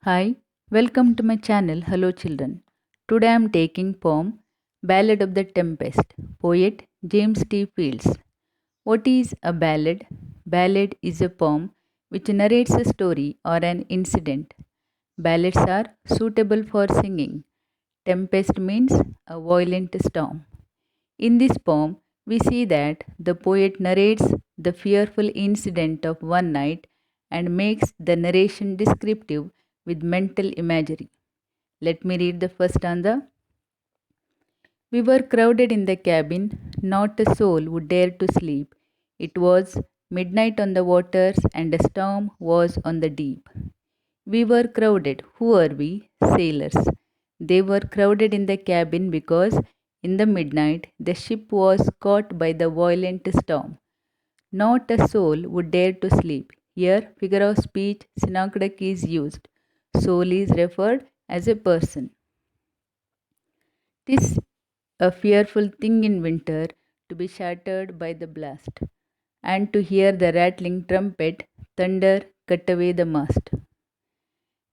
Hi, welcome to my channel Hello Children. Today I am taking poem Ballad of the Tempest, poet James T. Fields. What is a ballad? Ballad is a poem which narrates a story or an incident. Ballads are suitable for singing. Tempest means a violent storm. In this poem, we see that the poet narrates the fearful incident of one night and makes the narration descriptive with mental imagery. Let me read the first stanza. We were crowded in the cabin, not a soul would dare to sleep. It was midnight on the waters, and a storm was on the deep. We were crowded. Who are we? Sailors. They were crowded in the cabin because in the midnight the ship was caught by the violent storm. Not a soul would dare to sleep. Here, figure of speech synecdoche is used. Soul is referred as a person. 'Tis a fearful thing in winter to be shattered by the blast, and to hear the rattling trumpet, thunder cut away the mast.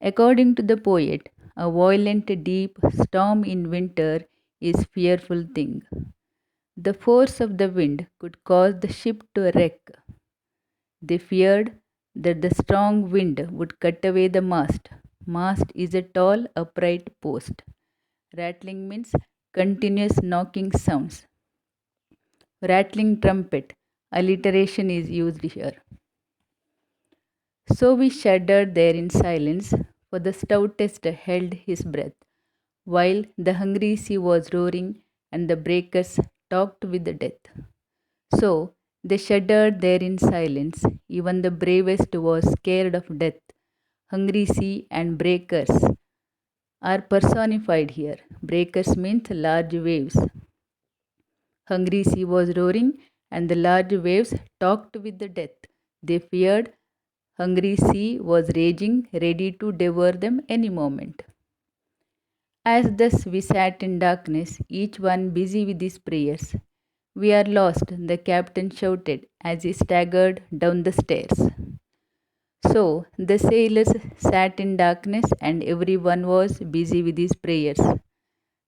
According to the poet, a violent deep storm in winter is fearful thing. The force of the wind could cause the ship to wreck. They feared that the strong wind would cut away the mast. Mast is a tall upright post. Rattling means continuous knocking sounds. Rattling trumpet. Alliteration is used here. So we shuddered there in silence, for the stoutest held his breath, while the hungry sea was roaring and the breakers talked with the death. So they shuddered there in silence, even the bravest was scared of death. Hungry sea and breakers are personified here. Breakers means large waves. Hungry sea was roaring, and the large waves talked with the death. They feared hungry sea was raging, ready to devour them any moment. As thus we sat in darkness, each one busy with his prayers. We are lost, the captain shouted as he staggered down the stairs. So the sailors sat in darkness, and every one was busy with his prayers.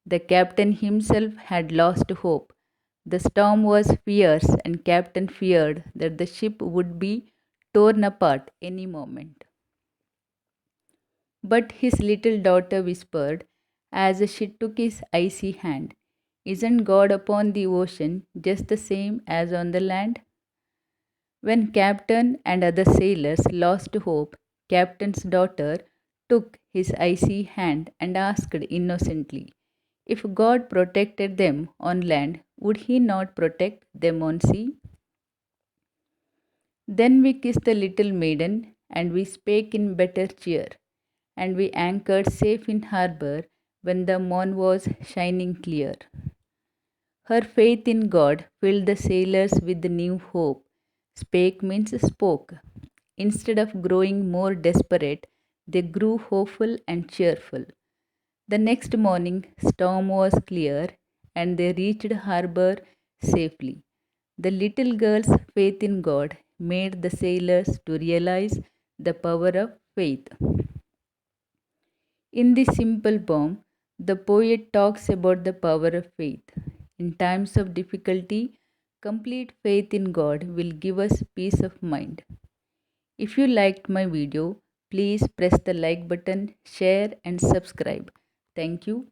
The captain himself had lost hope. The storm was fierce, and captain feared that the ship would be torn apart any moment. But his little daughter whispered, as she took his icy hand, "Isn't God upon the ocean just the same as on the land?" When captain and other sailors lost hope, captain's daughter took his icy hand and asked innocently, if God protected them on land, would he not protect them on sea? Then we kissed the little maiden, and we spake in better cheer, and we anchored safe in harbour when the moon was shining clear. Her faith in God filled the sailors with new hope. Spake means spoke. Instead of growing more desperate, they grew hopeful and cheerful. The next morning, storm was clear, and they reached harbour safely. The little girl's faith in God made the sailors to realize the power of faith. In this simple poem, the poet talks about the power of faith. In times of difficulty, complete faith in God will give us peace of mind. If you liked my video, please press the like button, share and subscribe. Thank you.